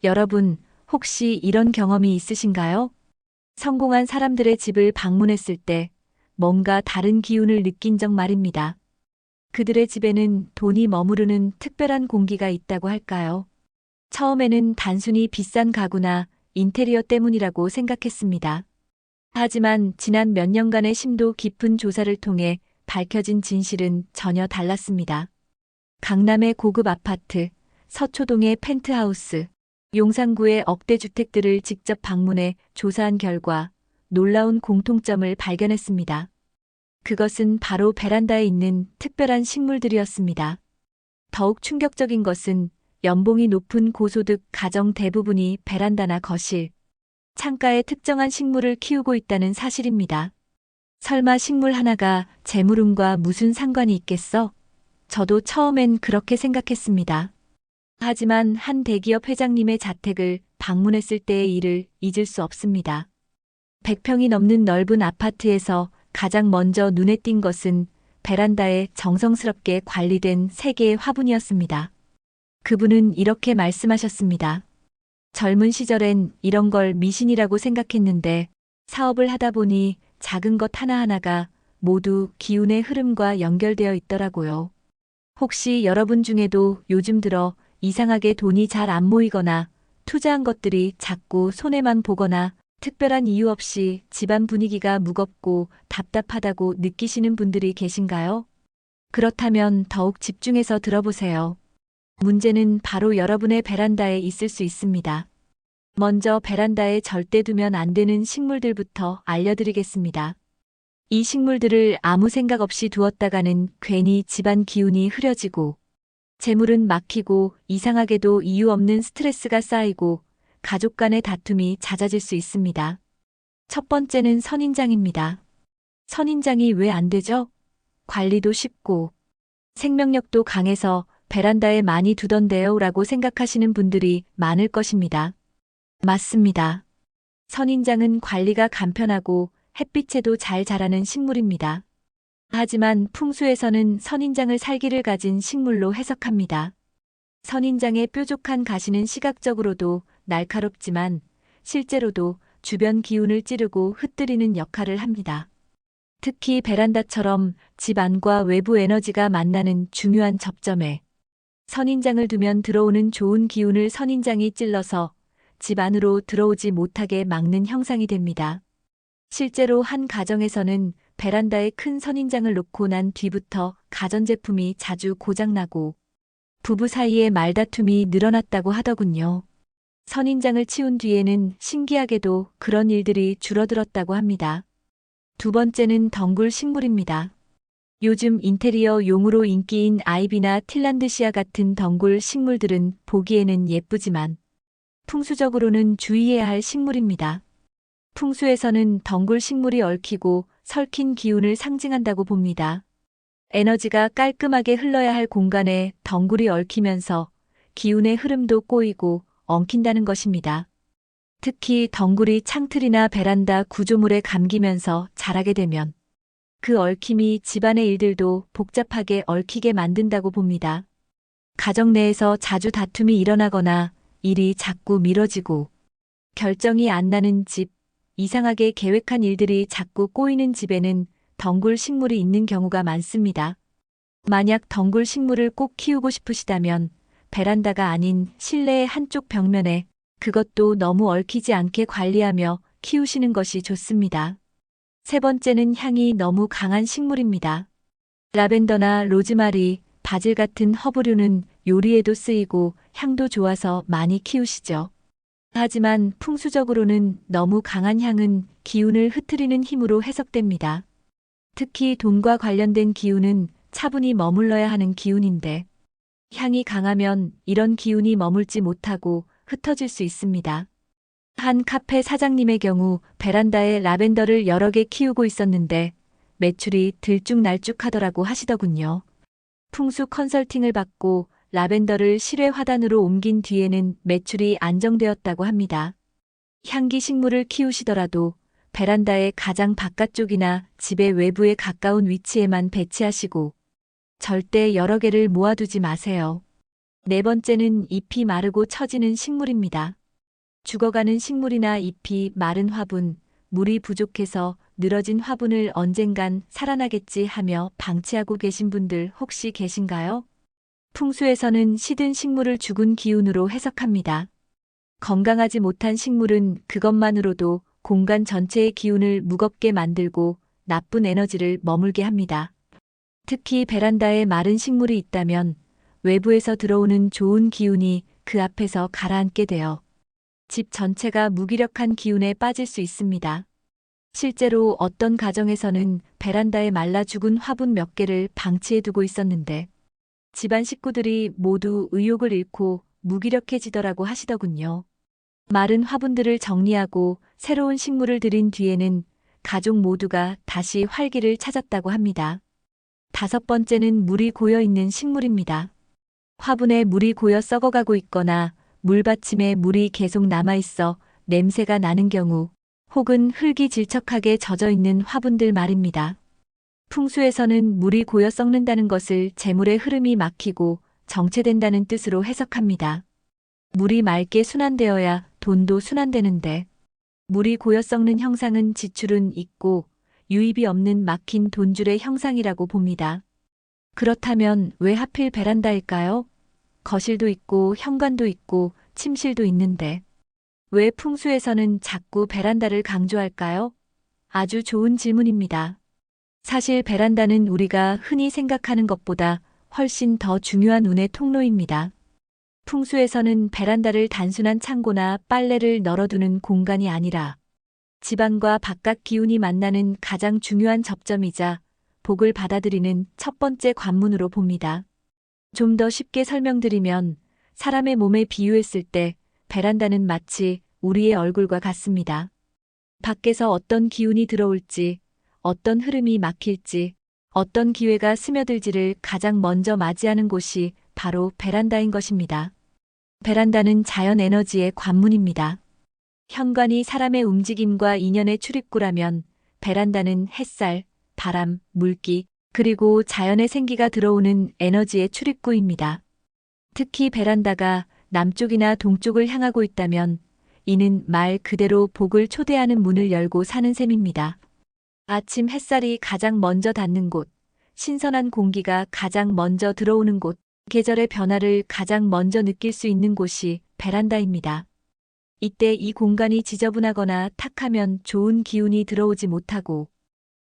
여러분, 혹시 이런 경험이 있으신가요? 성공한 사람들의 집을 방문했을 때 뭔가 다른 기운을 느낀 적 말입니다. 그들의 집에는 돈이 머무르는 특별한 공기가 있다고 할까요? 처음에는 단순히 비싼 가구나 인테리어 때문이라고 생각했습니다. 하지만 지난 몇 년간의 심도 깊은 조사를 통해 밝혀진 진실은 전혀 달랐습니다. 강남의 고급 아파트, 서초동의 펜트하우스, 용산구의 억대 주택들을 직접 방문해 조사한 결과 놀라운 공통점을 발견했습니다. 그것은 바로 베란다에 있는 특별한 식물들이었습니다. 더욱 충격적인 것은 연봉이 높은 고소득 가정 대부분이 베란다나 거실, 창가에 특정한 식물을 키우고 있다는 사실입니다. 설마 식물 하나가 재물운과 무슨 상관이 있겠어? 저도 처음엔 그렇게 생각했습니다. 하지만 한 대기업 회장님의 자택을 방문했을 때의 일을 잊을 수 없습니다. 100평이 넘는 넓은 아파트에서 가장 먼저 눈에 띈 것은 베란다에 정성스럽게 관리된 3개의 화분이었습니다. 그분은 이렇게 말씀하셨습니다. 젊은 시절엔 이런 걸 미신이라고 생각했는데 사업을 하다 보니 작은 것 하나하나가 모두 기운의 흐름과 연결되어 있더라고요. 혹시 여러분 중에도 요즘 들어 이상하게 돈이 잘 안 모이거나 투자한 것들이 자꾸 손해만 보거나 특별한 이유 없이 집안 분위기가 무겁고 답답하다고 느끼시는 분들이 계신가요? 그렇다면 더욱 집중해서 들어보세요. 문제는 바로 여러분의 베란다에 있을 수 있습니다. 먼저 베란다에 절대 두면 안 되는 식물들부터 알려드리겠습니다. 이 식물들을 아무 생각 없이 두었다가는 괜히 집안 기운이 흐려지고 재물은 막히고 이상하게도 이유 없는 스트레스가 쌓이고 가족 간의 다툼이 잦아질 수 있습니다. 첫 번째는 선인장입니다. 선인장이 왜 안 되죠? 관리도 쉽고 생명력도 강해서 베란다에 많이 두던데요 라고 생각하시는 분들이 많을 것입니다. 맞습니다. 선인장은 관리가 간편하고 햇빛에도 잘 자라는 식물입니다. 하지만 풍수에서는 선인장을 살기를 가진 식물로 해석합니다. 선인장의 뾰족한 가시는 시각적으로도 날카롭지만 실제로도 주변 기운을 찌르고 흩뜨리는 역할을 합니다. 특히 베란다처럼 집 안과 외부 에너지가 만나는 중요한 접점에 선인장을 두면 들어오는 좋은 기운을 선인장이 찔러서 집 안으로 들어오지 못하게 막는 형상이 됩니다. 실제로 한 가정에서는 베란다에 큰 선인장을 놓고 난 뒤부터 가전제품이 자주 고장나고 부부 사이에 말다툼이 늘어났다고 하더군요. 선인장을 치운 뒤에는 신기하게도 그런 일들이 줄어들었다고 합니다. 두 번째는 덩굴 식물입니다. 요즘 인테리어 용으로 인기인 아이비나 틸란드시아 같은 덩굴 식물들은 보기에는 예쁘지만 풍수적으로는 주의해야 할 식물입니다. 풍수에서는 덩굴 식물이 얽히고 설킨 기운을 상징한다고 봅니다. 에너지가 깔끔하게 흘러야 할 공간에 덩굴이 얽히면서 기운의 흐름도 꼬이고 엉킨다는 것입니다. 특히 덩굴이 창틀이나 베란다 구조물에 감기면서 자라게 되면 그 얽힘이 집안의 일들도 복잡하게 얽히게 만든다고 봅니다. 가정 내에서 자주 다툼이 일어나거나 일이 자꾸 미뤄지고 결정이 안 나는 집, 이상하게 계획한 일들이 자꾸 꼬이는 집에는 덩굴 식물이 있는 경우가 많습니다. 만약 덩굴 식물을 꼭 키우고 싶으시다면 베란다가 아닌 실내의 한쪽 벽면에 그것도 너무 얽히지 않게 관리하며 키우시는 것이 좋습니다. 세 번째는 향이 너무 강한 식물입니다. 라벤더나 로즈마리, 바질 같은 허브류는 요리에도 쓰이고 향도 좋아서 많이 키우시죠. 하지만 풍수적으로는 너무 강한 향은 기운을 흐트리는 힘으로 해석됩니다. 특히 돈과 관련된 기운은 차분히 머물러야 하는 기운인데 향이 강하면 이런 기운이 머물지 못하고 흩어질 수 있습니다. 한 카페 사장님의 경우 베란다에 라벤더를 여러 개 키우고 있었는데 매출이 들쭉날쭉하더라고 하시더군요. 풍수 컨설팅을 받고 라벤더를 실외 화단으로 옮긴 뒤에는 매출이 안정되었다고 합니다. 향기 식물을 키우시더라도 베란다의 가장 바깥쪽이나 집의 외부에 가까운 위치에만 배치하시고 절대 여러 개를 모아두지 마세요. 네 번째는 잎이 마르고 처지는 식물입니다. 죽어가는 식물이나 잎이 마른 화분, 물이 부족해서 늘어진 화분을 언젠간 살아나겠지 하며 방치하고 계신 분들 혹시 계신가요? 풍수에서는 시든 식물을 죽은 기운으로 해석합니다. 건강하지 못한 식물은 그것만으로도 공간 전체의 기운을 무겁게 만들고 나쁜 에너지를 머물게 합니다. 특히 베란다에 마른 식물이 있다면 외부에서 들어오는 좋은 기운이 그 앞에서 가라앉게 되어 집 전체가 무기력한 기운에 빠질 수 있습니다. 실제로 어떤 가정에서는 베란다에 말라 죽은 화분 몇 개를 방치해 두고 있었는데 집안 식구들이 모두 의욕을 잃고 무기력해지더라고 하시더군요. 마른 화분들을 정리하고 새로운 식물을 들인 뒤에는 가족 모두가 다시 활기를 찾았다고 합니다. 다섯 번째는 물이 고여 있는 식물입니다. 화분에 물이 고여 썩어가고 있거나 물받침에 물이 계속 남아있어 냄새가 나는 경우 혹은 흙이 질척하게 젖어 있는 화분들 말입니다. 풍수에서는 물이 고여 썩는다는 것을 재물의 흐름이 막히고 정체된다는 뜻으로 해석합니다. 물이 맑게 순환되어야 돈도 순환되는데 물이 고여 썩는 형상은 지출은 있고 유입이 없는 막힌 돈줄의 형상이라고 봅니다. 그렇다면 왜 하필 베란다일까요? 거실도 있고 현관도 있고 침실도 있는데 왜 풍수에서는 자꾸 베란다를 강조할까요? 아주 좋은 질문입니다. 사실 베란다는 우리가 흔히 생각하는 것보다 훨씬 더 중요한 운의 통로입니다. 풍수에서는 베란다를 단순한 창고나 빨래를 널어두는 공간이 아니라 집안과 바깥 기운이 만나는 가장 중요한 접점이자 복을 받아들이는 첫 번째 관문으로 봅니다. 좀 더 쉽게 설명드리면 사람의 몸에 비유했을 때 베란다는 마치 우리의 얼굴과 같습니다. 밖에서 어떤 기운이 들어올지, 어떤 흐름이 막힐지, 어떤 기회가 스며들지를 가장 먼저 맞이하는 곳이 바로 베란다인 것입니다. 베란다는 자연 에너지의 관문입니다. 현관이 사람의 움직임과 인연의 출입구라면 베란다는 햇살, 바람, 물기, 그리고 자연의 생기가 들어오는 에너지의 출입구입니다. 특히 베란다가 남쪽이나 동쪽을 향하고 있다면 이는 말 그대로 복을 초대하는 문을 열고 사는 셈입니다. 아침 햇살이 가장 먼저 닿는 곳, 신선한 공기가 가장 먼저 들어오는 곳, 계절의 변화를 가장 먼저 느낄 수 있는 곳이 베란다입니다. 이때 이 공간이 지저분하거나 탁하면 좋은 기운이 들어오지 못하고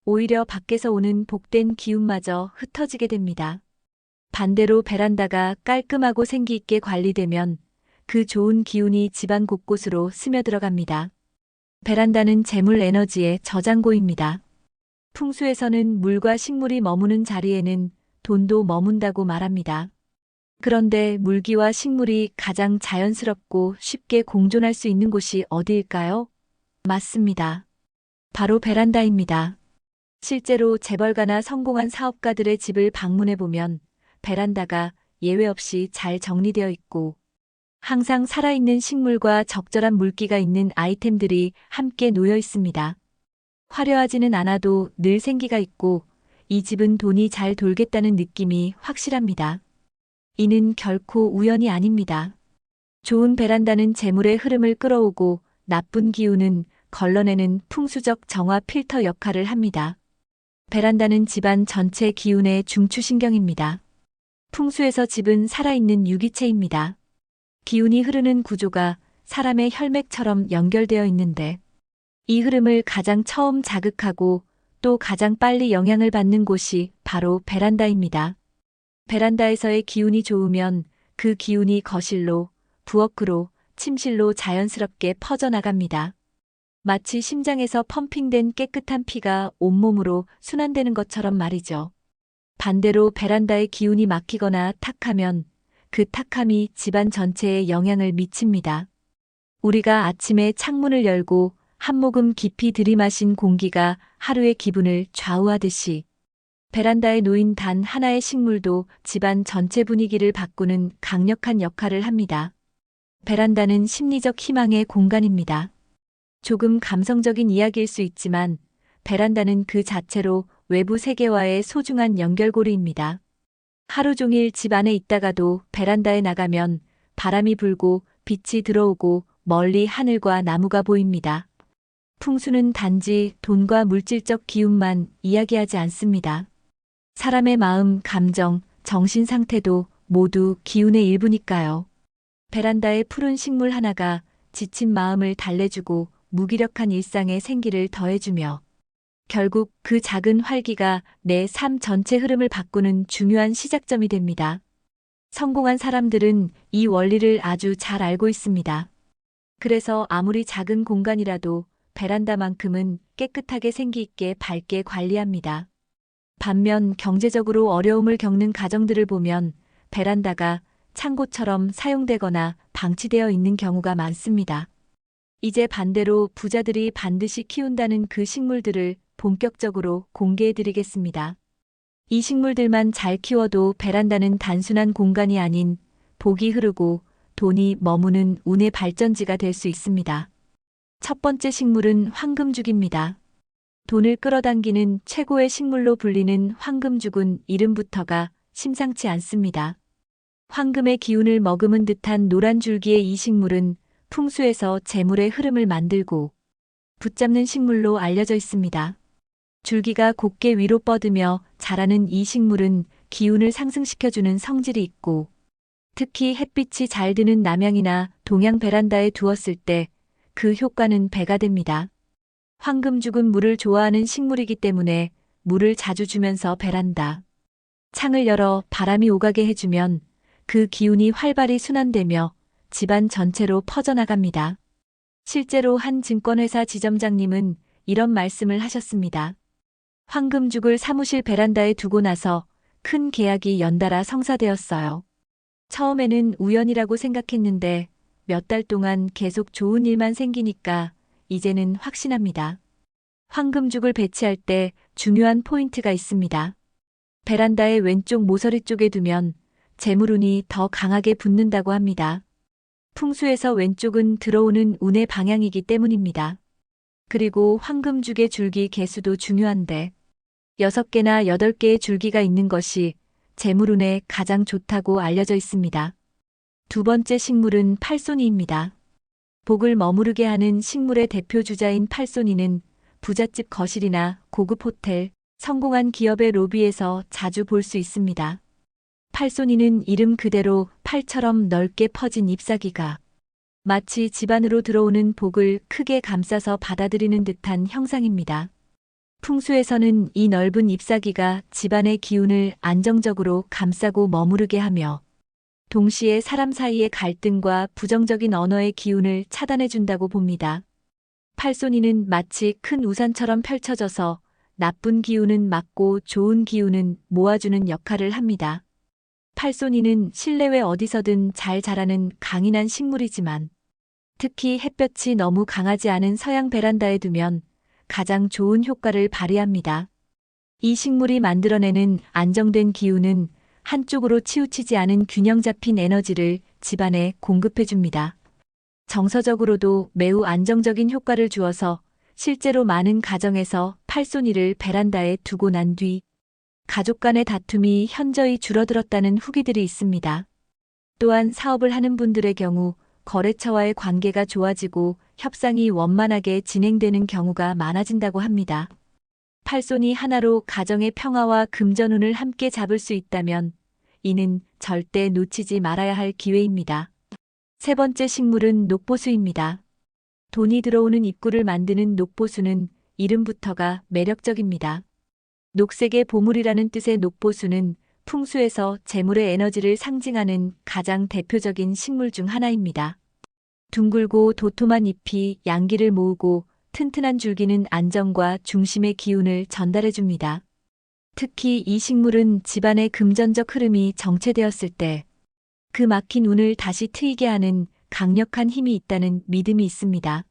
오히려 밖에서 오는 복된 기운마저 흩어지게 됩니다. 반대로 베란다가 깔끔하고 생기 있게 관리되면 그 좋은 기운이 집안 곳곳으로 스며들어갑니다. 베란다는 재물 에너지의 저장고입니다. 풍수에서는 물과 식물이 머무는 자리에는 돈도 머문다고 말합니다. 그런데 물기와 식물이 가장 자연스럽고 쉽게 공존할 수 있는 곳이 어디일까요? 맞습니다. 바로 베란다입니다. 실제로 재벌가나 성공한 사업가들의 집을 방문해 보면 베란다가 예외 없이 잘 정리되어 있고 항상 살아있는 식물과 적절한 물기가 있는 아이템들이 함께 놓여 있습니다. 화려하지는 않아도 늘 생기가 있고 이 집은 돈이 잘 돌겠다는 느낌이 확실합니다. 이는 결코 우연이 아닙니다. 좋은 베란다는 재물의 흐름을 끌어오고 나쁜 기운은 걸러내는 풍수적 정화 필터 역할을 합니다. 베란다는 집안 전체 기운의 중추신경입니다. 풍수에서 집은 살아있는 유기체입니다. 기운이 흐르는 구조가 사람의 혈맥처럼 연결되어 있는데 이 흐름을 가장 처음 자극하고 또 가장 빨리 영향을 받는 곳이 바로 베란다입니다. 베란다에서의 기운이 좋으면 그 기운이 거실로, 부엌으로, 침실로 자연스럽게 퍼져나갑니다. 마치 심장에서 펌핑된 깨끗한 피가 온몸으로 순환되는 것처럼 말이죠. 반대로 베란다의 기운이 막히거나 탁하면 그 탁함이 집안 전체에 영향을 미칩니다. 우리가 아침에 창문을 열고 한 모금 깊이 들이마신 공기가 하루의 기분을 좌우하듯이 베란다에 놓인 단 하나의 식물도 집안 전체 분위기를 바꾸는 강력한 역할을 합니다. 베란다는 심리적 희망의 공간입니다. 조금 감성적인 이야기일 수 있지만 베란다는 그 자체로 외부 세계와의 소중한 연결고리입니다. 하루 종일 집 안에 있다가도 베란다에 나가면 바람이 불고 빛이 들어오고 멀리 하늘과 나무가 보입니다. 풍수는 단지 돈과 물질적 기운만 이야기하지 않습니다. 사람의 마음, 감정, 정신 상태도 모두 기운의 일부니까요. 베란다의 푸른 식물 하나가 지친 마음을 달래주고 무기력한 일상에 생기를 더해주며 결국 그 작은 활기가 내 삶 전체 흐름을 바꾸는 중요한 시작점이 됩니다. 성공한 사람들은 이 원리를 아주 잘 알고 있습니다. 그래서 아무리 작은 공간이라도 베란다만큼은 깨끗하게 생기 있게 밝게 관리합니다. 반면 경제적으로 어려움을 겪는 가정들을 보면 베란다가 창고처럼 사용되거나 방치되어 있는 경우가 많습니다. 이제 반대로 부자들이 반드시 키운다는 그 식물들을 본격적으로 공개해 드리겠습니다. 이 식물들만 잘 키워도 베란다는 단순한 공간이 아닌 복이 흐르고 돈이 머무는 운의 발전지가 될 수 있습니다. 첫 번째 식물은 황금죽입니다. 돈을 끌어당기는 최고의 식물로 불리는 황금죽은 이름부터가 심상치 않습니다. 황금의 기운을 머금은 듯한 노란 줄기의 이 식물은 풍수에서 재물의 흐름을 만들고 붙잡는 식물로 알려져 있습니다. 줄기가 곧게 위로 뻗으며 자라는 이 식물은 기운을 상승시켜주는 성질이 있고 특히 햇빛이 잘 드는 남향이나 동향 베란다에 두었을 때 그 효과는 배가 됩니다. 황금죽은 물을 좋아하는 식물이기 때문에 물을 자주 주면서 베란다 창을 열어 바람이 오가게 해주면 그 기운이 활발히 순환되며 집안 전체로 퍼져나갑니다. 실제로 한 증권회사 지점장님은 이런 말씀을 하셨습니다. 황금죽을 사무실 베란다에 두고 나서 큰 계약이 연달아 성사되었어요. 처음에는 우연이라고 생각했는데 몇 달 동안 계속 좋은 일만 생기니까 이제는 확신합니다. 황금죽을 배치할 때 중요한 포인트가 있습니다. 베란다의 왼쪽 모서리 쪽에 두면 재물운이 더 강하게 붙는다고 합니다. 풍수에서 왼쪽은 들어오는 운의 방향이기 때문입니다. 그리고 황금죽의 줄기 개수도 중요한데 6개나 8개의 줄기가 있는 것이 재물운에 가장 좋다고 알려져 있습니다. 두 번째 식물은 팔손이입니다. 복을 머무르게 하는 식물의 대표 주자인 팔손이는 부잣집 거실이나 고급 호텔, 성공한 기업의 로비에서 자주 볼 수 있습니다. 팔손이는 이름 그대로 팔처럼 넓게 퍼진 잎사귀가 마치 집안으로 들어오는 복을 크게 감싸서 받아들이는 듯한 형상입니다. 풍수에서는 이 넓은 잎사귀가 집안의 기운을 안정적으로 감싸고 머무르게 하며 동시에 사람 사이의 갈등과 부정적인 언어의 기운을 차단해 준다고 봅니다. 팔손이는 마치 큰 우산처럼 펼쳐져서 나쁜 기운은 막고 좋은 기운은 모아주는 역할을 합니다. 팔손이는 실내외 어디서든 잘 자라는 강인한 식물이지만 특히 햇볕이 너무 강하지 않은 서양 베란다에 두면 가장 좋은 효과를 발휘합니다. 이 식물이 만들어내는 안정된 기운은 한쪽으로 치우치지 않은 균형 잡힌 에너지를 집안에 공급해 줍니다. 정서적으로도 매우 안정적인 효과를 주어서 실제로 많은 가정에서 팔손이를 베란다에 두고 난 뒤 가족 간의 다툼이 현저히 줄어들었다는 후기들이 있습니다. 또한 사업을 하는 분들의 경우 거래처와의 관계가 좋아지고 협상이 원만하게 진행되는 경우가 많아진다고 합니다. 팔손이 하나로 가정의 평화와 금전운을 함께 잡을 수 있다면 이는 절대 놓치지 말아야 할 기회입니다. 세 번째 식물은 녹보수입니다. 돈이 들어오는 입구를 만드는 녹보수는 이름부터가 매력적입니다. 녹색의 보물이라는 뜻의 녹보수는 풍수에서 재물의 에너지를 상징하는 가장 대표적인 식물 중 하나입니다. 둥글고 도톰한 잎이 양기를 모으고 튼튼한 줄기는 안정과 중심의 기운을 전달해 줍니다. 특히 이 식물은 집안의 금전적 흐름이 정체되었을 때 그 막힌 운을 다시 트이게 하는 강력한 힘이 있다는 믿음이 있습니다.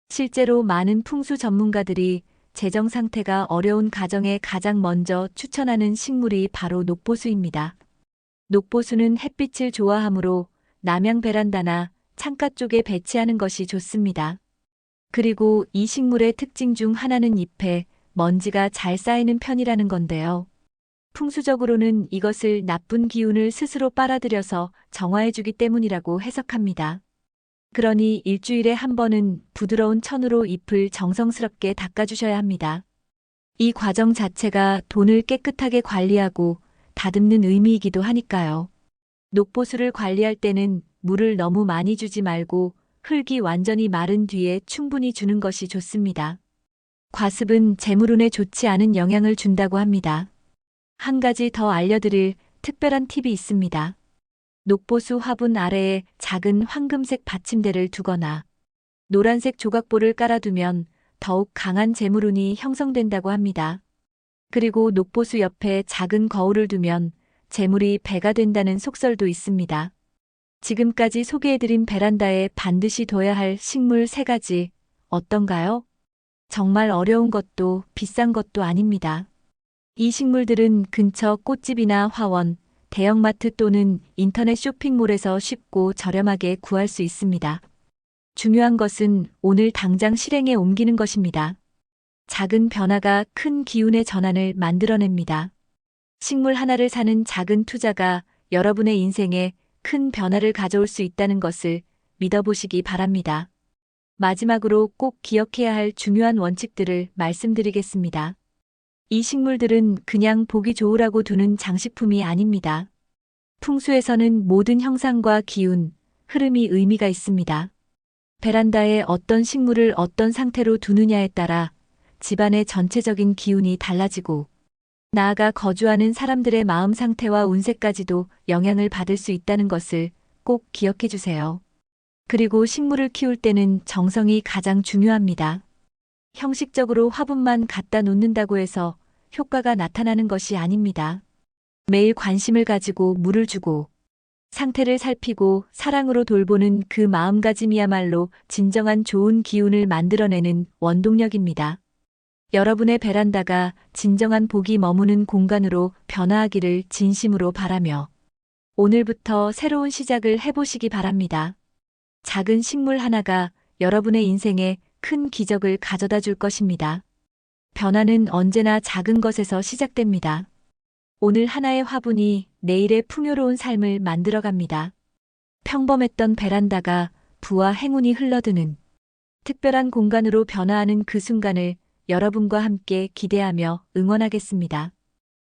실제로 많은 풍수 전문가들이 재정 상태가 어려운 가정에 가장 먼저 추천하는 식물이 바로 녹보수입니다. 녹보수는 햇빛을 좋아하므로 남향 베란다나 창가 쪽에 배치하는 것이 좋습니다. 그리고 이 식물의 특징 중 하나는 잎에 먼지가 잘 쌓이는 편이라는 건데요. 풍수적으로는 이것을 나쁜 기운을 스스로 빨아들여서 정화해주기 때문이라고 해석합니다. 그러니 일주일에 한 번은 부드러운 천으로 잎을 정성스럽게 닦아주셔야 합니다. 이 과정 자체가 돈을 깨끗하게 관리하고 다듬는 의미이기도 하니까요. 녹보수를 관리할 때는 물을 너무 많이 주지 말고 흙이 완전히 마른 뒤에 충분히 주는 것이 좋습니다. 과습은 재물운에 좋지 않은 영향을 준다고 합니다. 한 가지 더 알려드릴 특별한 팁이 있습니다. 녹보수 화분 아래에 작은 황금색 받침대를 두거나 노란색 조각볼을 깔아두면 더욱 강한 재물운이 형성된다고 합니다. 그리고 녹보수 옆에 작은 거울을 두면 재물이 배가 된다는 속설도 있습니다. 지금까지 소개해드린 베란다에 반드시 둬야 할 식물 3가지 어떤가요? 정말 어려운 것도 비싼 것도 아닙니다. 이 식물들은 근처 꽃집이나 화원, 대형마트 또는 인터넷 쇼핑몰에서 쉽고 저렴하게 구할 수 있습니다. 중요한 것은 오늘 당장 실행에 옮기는 것입니다. 작은 변화가 큰 기운의 전환을 만들어냅니다. 식물 하나를 사는 작은 투자가 여러분의 인생에 큰 변화를 가져올 수 있다는 것을 믿어보시기 바랍니다. 마지막으로 꼭 기억해야 할 중요한 원칙들을 말씀드리겠습니다. 이 식물들은 그냥 보기 좋으라고 두는 장식품이 아닙니다. 풍수에서는 모든 형상과 기운, 흐름이 의미가 있습니다. 베란다에 어떤 식물을 어떤 상태로 두느냐에 따라 집안의 전체적인 기운이 달라지고 나아가 거주하는 사람들의 마음 상태와 운세까지도 영향을 받을 수 있다는 것을 꼭 기억해 주세요. 그리고 식물을 키울 때는 정성이 가장 중요합니다. 형식적으로 화분만 갖다 놓는다고 해서 효과가 나타나는 것이 아닙니다. 매일 관심을 가지고 물을 주고 상태를 살피고 사랑으로 돌보는 그 마음가짐이야말로 진정한 좋은 기운을 만들어내는 원동력입니다. 여러분의 베란다가 진정한 복이 머무는 공간으로 변화하기를 진심으로 바라며 오늘부터 새로운 시작을 해보시기 바랍니다. 작은 식물 하나가 여러분의 인생에 큰 기적을 가져다 줄 것입니다. 변화는 언제나 작은 것에서 시작됩니다. 오늘 하나의 화분이 내일의 풍요로운 삶을 만들어갑니다. 평범했던 베란다가 부와 행운이 흘러드는 특별한 공간으로 변화하는 그 순간을 여러분과 함께 기대하며 응원하겠습니다.